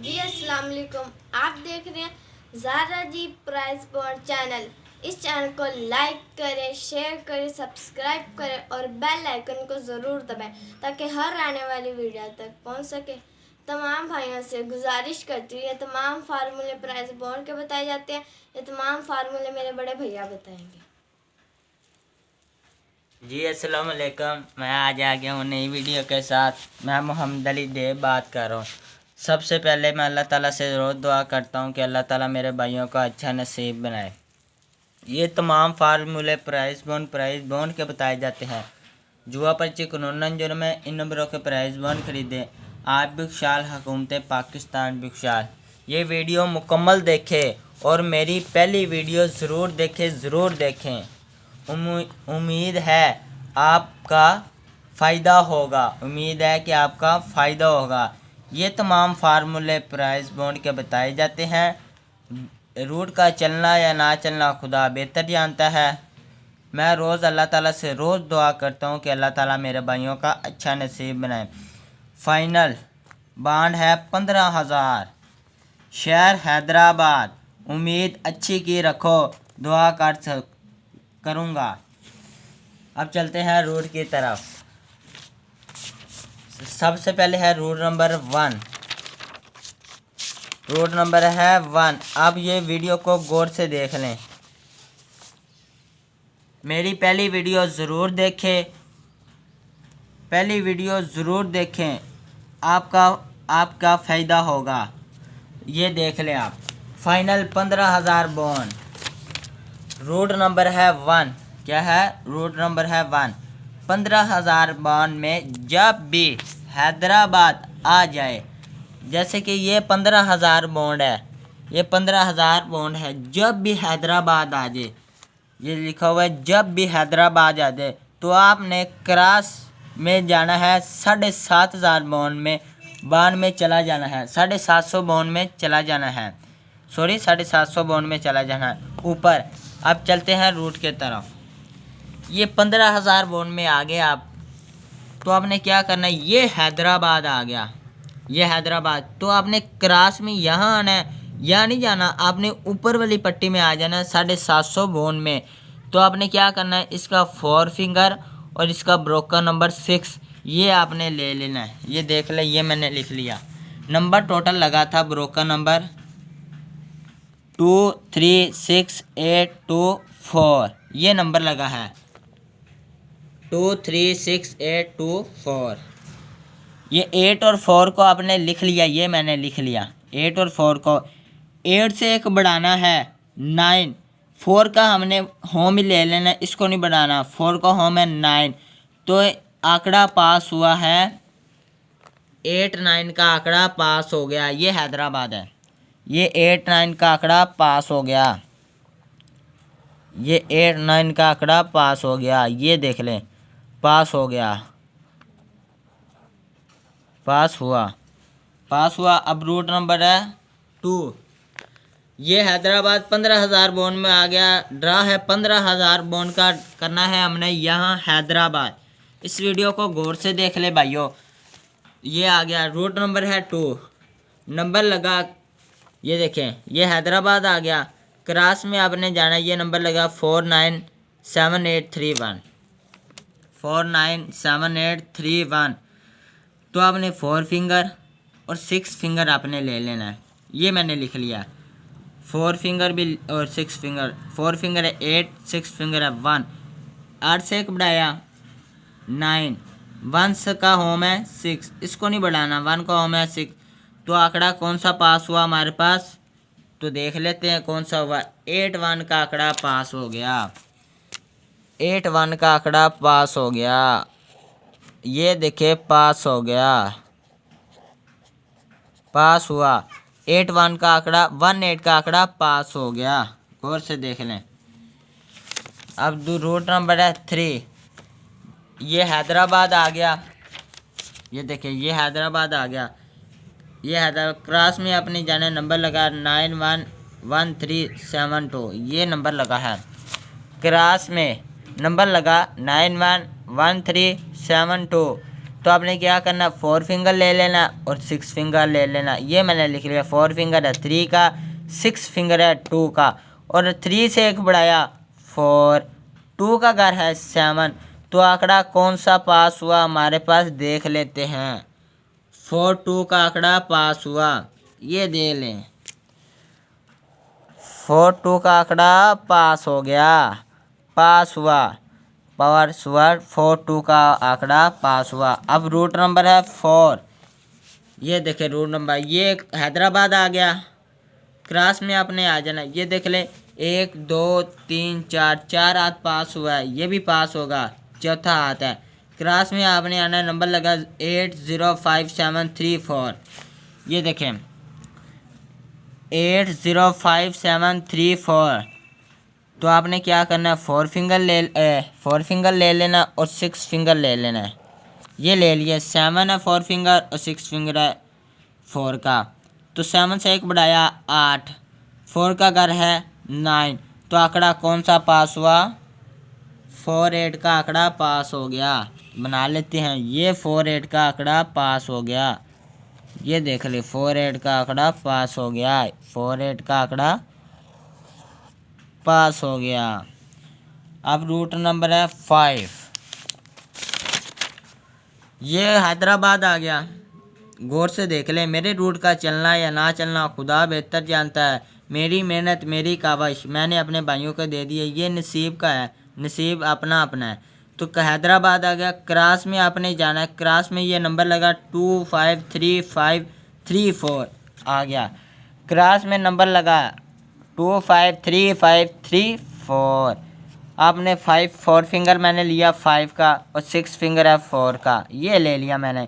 जी अस्सलाम वालेकुम। आप देख रहे हैं ज़ारा जी प्राइस पॉइंट चैनल। इस चैनल को लाइक करें, शेयर करें, सब्सक्राइब करें और बेल आइकन को ज़रूर दबाएं ताकि हर आने वाली वीडियो तक पहुंच सके। तमाम भाइयों से गुजारिश करती हूँ, ये तमाम फार्मूले प्राइस पॉइंट के बताए जाते हैं। ये तमाम फार्मूले मेरे बड़े भैया बताएंगे। जी अस्सलाम वालेकुम। मैं आज आ गया हूँ नई वीडियो के साथ। मैं मोहम्मद अली देव बात कर रहा हूँ। सबसे पहले मैं अल्लाह ताला से रोज़ दुआ करता हूँ कि अल्लाह ताला मेरे भाइयों को अच्छा नसीब बनाए। ये तमाम फार्मूले प्राइस बॉन्ड के बताए जाते हैं। जुआ पर्ची कानूनन जुर्म है। इन नंबरों के प्राइस बॉन्ड खरीदें। आप भी खुशहाल, हुकूमत पाकिस्तान भी खुशहाल। ये वीडियो मुकम्मल देखें और मेरी पहली वीडियो ज़रूर देखें। उम्मीद है आपका फ़ायदा होगा। ये तमाम फार्मूले प्राइस बॉन्ड के बताए जाते हैं। रूट का चलना या ना चलना खुदा बेहतर जानता है। मैं रोज़ अल्लाह ताला से रोज़ दुआ करता हूँ कि अल्लाह ताला मेरे भाइयों का अच्छा नसीब बनाए। फाइनल बॉन्ड है 15,000। शहर हैदराबाद। उम्मीद अच्छी की रखो, दुआ करूँगा। अब चलते हैं रूट की तरफ। सबसे पहले है रूट नंबर 1। रूट नंबर है 1। अब ये वीडियो को गौर से देख लें। मेरी पहली वीडियो ज़रूर देखें। आपका फ़ायदा होगा। ये देख लें आप। Final 15,000 bond. रूट नंबर है 1। क्या है? रूट नंबर है 1। 15,000 बॉन्ड में जब भी हैदराबाद आ जाए, जैसे कि ये 15,000 बॉन्ड है, ये 15,000 बॉन्ड है। जब भी हैदराबाद आ जाए, ये लिखा हुआ है जब भी हैदराबाद आ जाए, तो आपने क्रॉस में जाना है 7,500 बॉन्ड में चला जाना है। 750 बॉन्ड में चला जाना है। 750 बॉन्ड में चला जाना है ऊपर। अब चलते हैं रूट के तरफ। ये 15,000 बॉन्ड में आ गए आप, तो आपने क्या करना है? ये हैदराबाद आ गया, ये हैदराबाद। तो आपने क्रॉस में यहाँ आना है, यहाँ नहीं जाना। आपने ऊपर वाली पट्टी में आ जाना है 750 बॉन्ड में। तो आपने क्या करना है? इसका 4 फिंगर और इसका ब्रोकर नंबर 6 ये आपने ले लेना है। ये देख ले, ये मैंने लिख लिया। नंबर टोटल लगा था ब्रोकर नंबर 236824। ये नंबर लगा है 236824। ये 8 और 4 को आपने लिख लिया, ये मैंने लिख लिया। 8 और 4 को 8 से एक बढ़ाना है 9। 4 का हमने होम ही ले लेना, इसको नहीं बढ़ाना। 4 का होम है 9। तो आंकड़ा पास हुआ है 8 9 का आंकड़ा पास हो गया। ये हैदराबाद है। ये 8 9 का आंकड़ा पास हो गया। ये 8 9 का आंकड़ा पास हो गया। ये देख लें, पास हो गया, पास हुआ। अब रूट नंबर है 2। ये हैदराबाद 15,000 बॉन्ड में आ गया। ड्रा है 15,000 बॉन्ड का करना है हमने यहाँ हैदराबाद। इस वीडियो को गौर से देख ले भाइयों। ये आ गया, रूट नंबर है 2। नंबर लगा, ये देखें, ये हैदराबाद आ गया। क्रॉस में आपने जाना, ये नंबर लगा 497831। 497831। तो आपने 4 फिंगर और 6 फिंगर आपने ले लेना है। ये मैंने लिख लिया। 4 फिंगर भी और 6 फिंगर। 4 फिंगर है 8, 6 फिंगर है 1। 8 से एक बढ़ाया 9। 1 का होम है 6, इसको नहीं बढ़ाना। 1 का होम है 6। तो आंकड़ा कौन सा पास हुआ हमारे पास? तो देख लेते हैं कौन सा हुआ। 8 1 का आंकड़ा पास हो गया। 8 1 का आंकड़ा पास हो गया। ये देखिए, पास हो गया, पास हुआ। 8 1 का आंकड़ा 1 8 का आंकड़ा पास हो गया। गौर से देख लें। अब रूट नंबर है 3। ये हैदराबाद आ गया। ये देखिए, ये हैदराबाद आ गया। ये हैदराबाद क्रॉस में अपनी जाने नंबर लगा 911372। ये नंबर लगा है। क्रॉस में नंबर लगा 911372। तो आपने क्या करना, 4 फिंगर ले लेना और 6 फिंगर ले लेना। ये मैंने लिख लिया, 4 फिंगर है 3 का, 6 फिंगर है 2 का, और 3 से एक बढ़ाया 4, 2 का घर है 7। तो आंकड़ा कौन सा पास हुआ हमारे पास देख लेते हैं। 4 2 का आंकड़ा पास हुआ, ये दे लें। 4 2 का आंकड़ा पास हो गया, पास हुआ, पावर हुआ 4 2 का आंकड़ा पास हुआ। अब रूट नंबर है 4, ये देखे रूट नंबर, ये हैदराबाद आ गया। क्रॉस में आपने आ जाना, ये देख ले 1 2 3 4, 4 हाथ पास हुआ है, ये भी पास होगा, चौथा हाथ है। क्रॉस में आपने आना, नंबर लगा 8 0 5 7 3 4, ये देखें 8 0 5 7 3 4। तो आपने क्या करना है, 4 फिंगर ले लेना और 6 फिंगर ले लेना है। ये ले लिया, 7 है 4 फिंगर और 6 फिंगर है 4 का। तो 7 से एक बढ़ाया 8, 4 का घर है 9। तो आंकड़ा कौन सा पास हुआ, 4 8 का आंकड़ा पास हो गया। बना लेते हैं, ये 4 8 का आंकड़ा पास हो गया, ये देख ले 4 8 का आंकड़ा पास हो गया, 4 8 का आंकड़ा पास हो गया। अब रूट नंबर है 5, ये हैदराबाद आ गया। गौर से देख ले, मेरे रूट का चलना या ना चलना खुदा बेहतर जानता है। मेरी मेहनत मेरी काविश मैंने अपने भाइयों को दे दी है, ये नसीब का है, नसीब अपना अपना है। तो हैदराबाद आ गया। क्रॉस में आपने जाना है, क्रॉस में ये नंबर लगा 2 5 3 5 3 4 आ गया। क्रॉस में नंबर लगा 2 5 3 5 3 4। आपने 4 फिंगर मैंने लिया 5 का और 6 फिंगर है 4 का, ये ले लिया मैंने।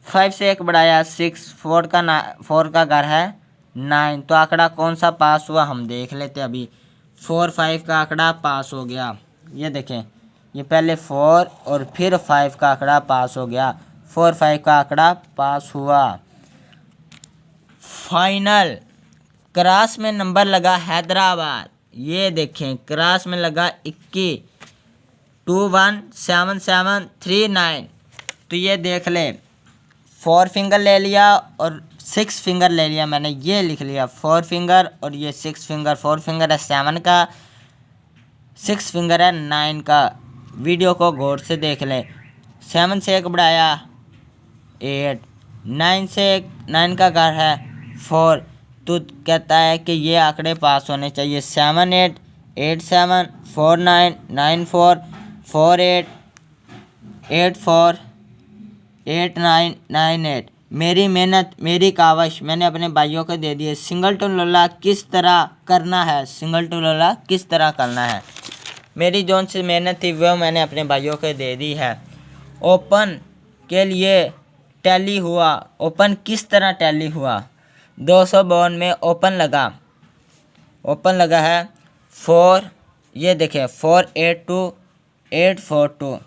5 से एक बढ़ाया 6, 4 का घर है 9। तो आंकड़ा कौन सा पास हुआ हम देख लेते अभी। 4 5 का आंकड़ा पास हो गया, ये देखें, ये पहले 4 और फिर 5 का आंकड़ा पास हो गया, 4 5 का आंकड़ा पास हुआ। फाइनल क्रॉस में नंबर लगा हैदराबाद, ये देखें क्रॉस में लगा 21 2 1 7 7 3 9। तो ये देख ले, 4 फिंगर ले लिया और 6 फिंगर ले लिया मैंने, ये लिख लिया 4 फिंगर और ये 6 फिंगर। 4 फिंगर है 7 का, 6 फिंगर है 9 का। वीडियो को गौर से देख ले, 7 से एक बढ़ाया 8, 9 से 9 का घर है 4। तो कहता है कि ये आंकड़े पास होने चाहिए, 7 8 8 7 4 9 9 4 4 8 8 4 8 9 9 8। मेरी मेहनत मेरी काविश मैंने अपने भाइयों को दे दी है। सिंगल टू लोला किस तरह करना है, सिंगल टू लोला किस तरह करना है, मेरी जौन सी मेहनत थी वो मैंने अपने भाइयों को दे दी है। ओपन के लिए टैली हुआ, ओपन किस तरह टैली हुआ, 252 में ओपन लगा है 4, ये देखें 4 8 2 8 4 2।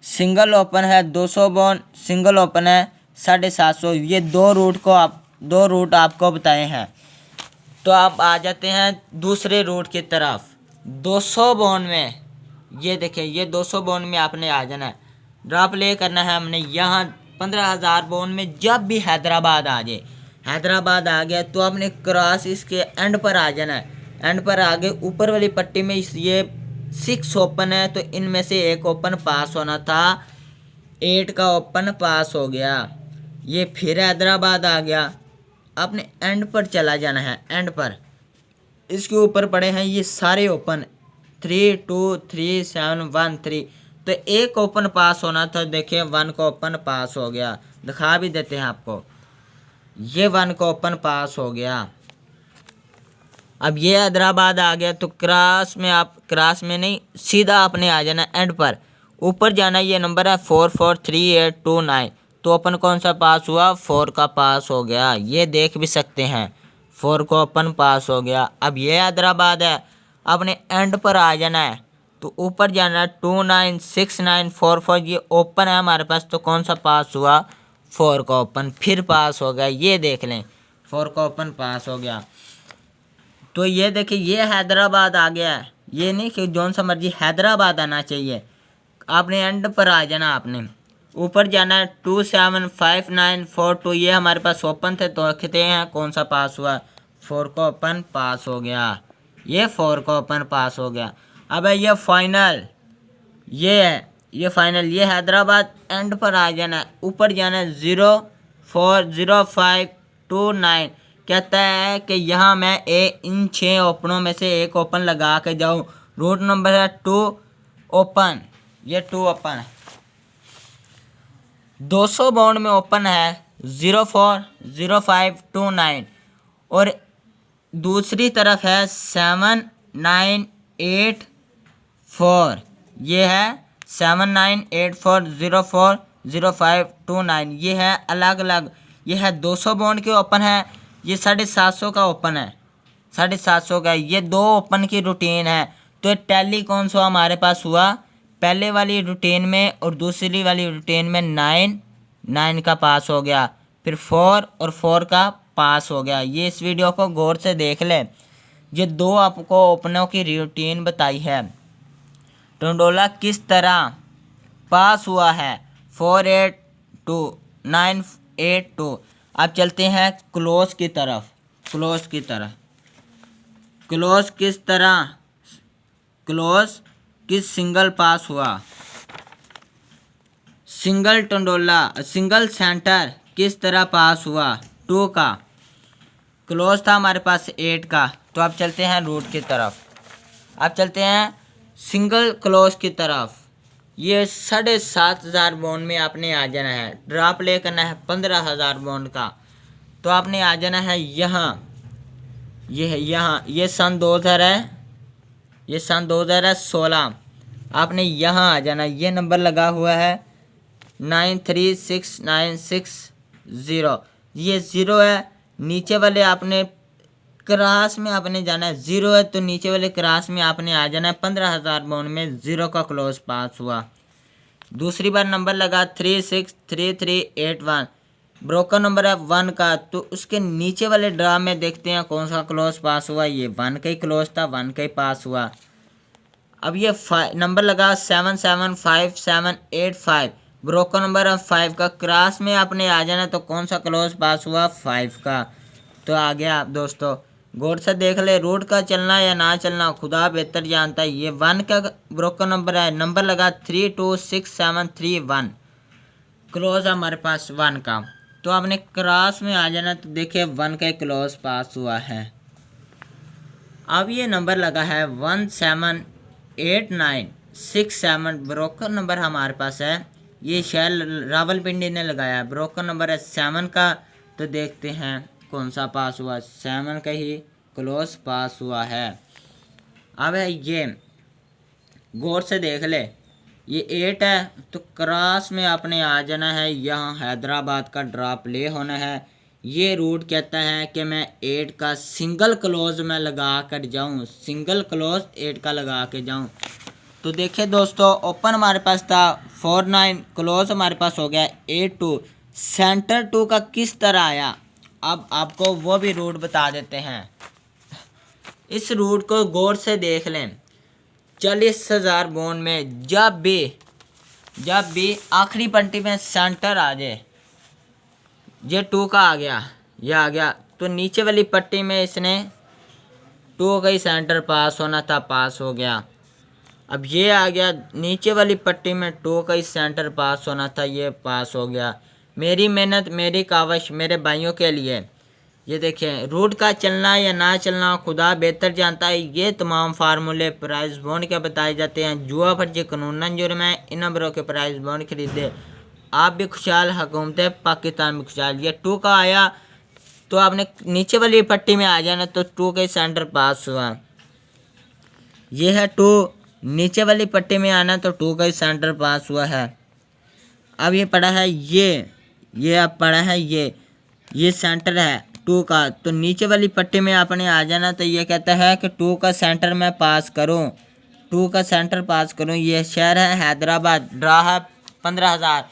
सिंगल ओपन है 252, सिंगल ओपन है 750। ये दो रूट आपको बताए हैं। तो आप आ जाते हैं दूसरे रूट की तरफ। 252 में ये देखें, ये 252 में आपने आ जाना है, ड्रॉप ले करना है हमने यहाँ 15,000 में। जब भी हैदराबाद आ जाए, हैदराबाद आ गया तो आपने क्रॉस इसके एंड पर आ जाना है। एंड पर आगे ऊपर वाली पट्टी में ये 6 ओपन है, तो इनमें से एक ओपन पास होना था, 8 का ओपन पास हो गया। ये फिर हैदराबाद आ गया, आपने एंड पर चला जाना है। एंड पर इसके ऊपर पड़े हैं ये सारे ओपन 3 2 3 7 1 3। तो एक ओपन पास होना था, देखिए 1 का ओपन पास हो गया, दिखा भी देते हैं आपको, ये 1 का ओपन पास हो गया। अब ये हैदराबाद आ गया तो क्रॉस में नहीं, सीधा आपने आ जाना एंड पर, ऊपर जाना। ये नंबर है 4 4 3 8 2 9। तो ओपन कौन सा पास हुआ, 4 का पास हो गया, ये देख भी सकते हैं 4 का ओपन पास हो गया। अब ये हैदराबाद है, आपने एंड पर आ जाना है, तो ऊपर जाना है 2 9 6 9 4 4। ये ओपन है हमारे पास, तो कौन सा पास हुआ, 4 का ओपन फिर पास हो गया, ये देख लें 4 का ओपन पास हो गया। तो ये देखिए ये हैदराबाद आ गया है, ये नहीं कि जौन सा मर्जी हैदराबाद आना चाहिए, आपने एंड पर आ जाना। आपने ऊपर जाना है 275942, ये हमारे पास ओपन थे तो देखते हैं कौन सा पास हुआ। 4 को ओपन पास हो गया, ये 4 को ओपन पास हो गया। अब है ये फाइनल, ये है ये फाइनल, ये हैदराबाद एंड पर आ जाना है, ऊपर जाना है 040529। कहता है कि यहाँ मैं इन 6 ओपनों में से एक ओपन लगा के जाऊँ। रूट नंबर है 2 ओपन, ये 2 ओपन है। 200 बाउंड में ओपन है 040529 और दूसरी तरफ है 7984, ये है 7984040529, ये है अलग अलग। ये है 200 बाउंड के ओपन है, ये 750 का ओपन है, 750 का। ये 2 ओपन की रूटीन है। तो टैली कौन सा हमारे पास हुआ, पहले वाली रूटीन में और दूसरी वाली रूटीन में 9 का पास हो गया, फिर 4 और 4 का पास हो गया। ये इस वीडियो को गौर से देख ले, ये 2 आपको ओपनों की रूटीन बताई है। टंडोला किस तरह पास हुआ है 482 982। अब चलते हैं क्लोज की तरफ। क्लोज किस सिंगल पास हुआ, सिंगल टंडोला सिंगल सेंटर किस तरह पास हुआ 2 का। क्लोज था हमारे पास 8 का। तो अब चलते हैं रूट की तरफ, अब चलते हैं सिंगल क्लोज की तरफ। ये 7500 बाउंड में आपने आ जाना है, ड्रॉप ले करना है 15000 बाउंड का। तो आपने आ जाना है यहाँ, ये है यहाँ, ये सन 2000 है, ये सन 2016। आपने यहाँ आ जाना, ये नंबर लगा हुआ है 936960, ये 0 है। नीचे वाले आपने क्रास में आपने जाना है, 0 है तो नीचे वाले क्रास में आपने आ जाना है। 15000 बाउंड में 0 का क्लोज पास हुआ। दूसरी बार नंबर लगा 363381, ब्रोकन नंबर है 1 का। तो उसके नीचे वाले ड्रा में देखते हैं कौन सा क्लोज पास हुआ। ये 1 का ही क्लोज था, 1 का ही पास हुआ। अब ये नंबर लगा 775785, ब्रोकन नंबर है 5 का। क्रास में आपने आ जाना तो कौन सा क्लोज पास हुआ 5 का। तो आ गया दोस्तों, गौर से देख ले, रूट का चलना या ना चलना खुदा बेहतर जानता है। ये 1 का ब्रोकन नंबर है, नंबर लगा 326731, क्लोज हमारे पास 1 का। तो आपने क्रॉस में आ जाना तो देखिए 1 का क्लोज पास हुआ है। अब ये नंबर लगा है 178967, ब्रोकन नंबर हमारे पास है, ये शहर रावलपिंडी ने लगाया। ब्रोकन नंबर है 7 का। तो देखते हैं कौन सा पास हुआ, 7 का ही क्लोज पास हुआ है। अब है ये, गौर से देख ले, ये 8 है तो क्रॉस में आपने आ जाना है, यहाँ हैदराबाद का ड्रॉप ले होना है। ये रूट कहता है कि मैं 8 का सिंगल क्लोज में लगा कर जाऊँ, सिंगल क्लोज 8 का लगा के जाऊँ। तो देखिए दोस्तों, ओपन हमारे पास था 49, क्लोज हमारे पास हो गया 82। सेंटर 2 का किस तरह आया, अब आपको वो भी रूट बता देते हैं। इस रूट को गौर से देख लें। 40,000 बाउंड में जब भी आखिरी पंक्ति में सेंटर आ जाए, ये 2 का आ गया, ये आ गया, तो नीचे वाली पट्टी में इसने 2 का ही सेंटर पास होना था, पास हो गया। अब ये आ गया, नीचे वाली पट्टी में 2 का ही सेंटर पास होना था, ये पास हो गया। मेरी मेहनत मेरी कावश मेरे भाइयों के लिए। ये देखें, रूट का चलना या ना चलना खुदा बेहतर जानता है। ये तमाम फार्मूले प्राइस बॉन्ड के बताए जाते हैं। जुआ फर्जी कानूनन जुर्म है। इन नंबरों के प्राइस बॉन्ड खरीदे, आप भी खुशहाल, हुकूमत पाकिस्तान भी खुशहाल। ये 2 का आया तो आपने नीचे वाली पट्टी में आ जाना, तो 2 का सेंटर पास हुआ। ये है 2, नीचे वाली पट्टी में आना तो 2 का सेंटर पास हुआ है। अब ये पड़ा है ये अब पड़ा है ये सेंटर है 2 का, तो नीचे वाली पट्टी में आपने आ जाना। तो ये कहता है कि 2 का सेंटर मैं पास करूं, 2 का सेंटर पास करूं। ये शहर है हैदराबाद, ड्रा है 15,000।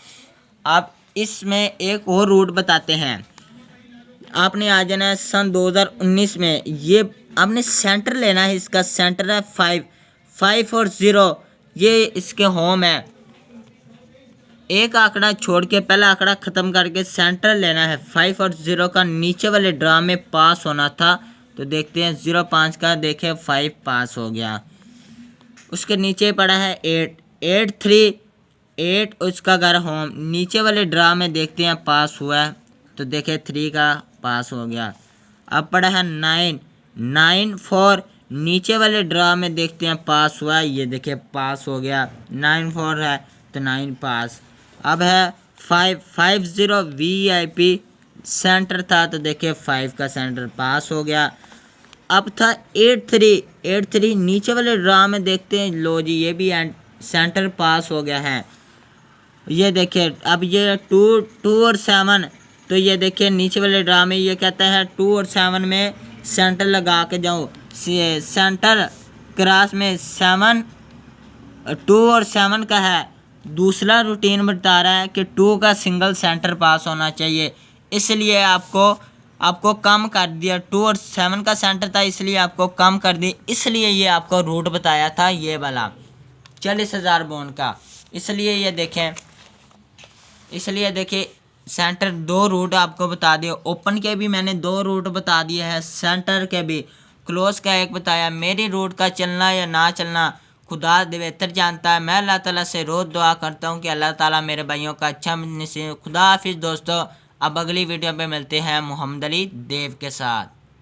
आप इसमें एक और रूट बताते हैं। आपने आ जाना है सन 2019 में। ये आपने सेंटर लेना है, इसका सेंटर है 5 और 0, ये इसके होम है। एक आंकड़ा छोड़ के पहला आंकड़ा ख़त्म करके सेंटर लेना है। 5 और 0 का नीचे वाले ड्रा में पास होना था, तो देखते हैं 0 5 का, देखें 5 पास हो गया। उसके नीचे पड़ा है 8 8 3 8, उसका घर होम, नीचे वाले ड्रा में देखते हैं पास हुआ है, तो देखें 3 का पास हो गया। अब पड़ा है 9 9 4, नीचे वाले ड्रा में देखते हैं पास हुआ है, ये देखिए पास हो गया। 9 4 है तो 9 पास। अब है 5 5 0 VIP सेंटर था, तो देखिए 5 का सेंटर पास हो गया। अब था 8 3 नीचे वाले ड्रा में देखते हैं, लो जी ये भी सेंटर पास हो गया है। ये देखिए अब ये 2 और 7, तो ये देखिए नीचे वाले ड्रा में ये कहता है 2 और 7 में सेंटर लगा के जाओ। सेंटर क्रॉस में 7 2 और 7 का है। दूसरा रूटीन बता रहा है कि 2 का सिंगल सेंटर पास होना चाहिए, इसलिए आपको कम कर दिया। 2 और 7 का सेंटर था इसलिए आपको कम कर दी, इसलिए ये आपको रूट बताया था ये वाला 40,000 बोन का। इसलिए देखिए सेंटर 2 रूट आपको बता दिए। ओपन के भी मैंने 2 रूट बता दिए हैं, सेंटर के भी, क्लोज का एक बताया। मेरी रूट का चलना या ना चलना खुदा बेहतर जानता है। मैं अल्लाह ताला से रोज़ दुआ करता हूँ कि अल्लाह ताला मेरे भाइयों का अच्छा नसीब। खुदा हाफिज़ दोस्तों। अब अगली वीडियो पे मिलते हैं मोहम्मद अली देव के साथ।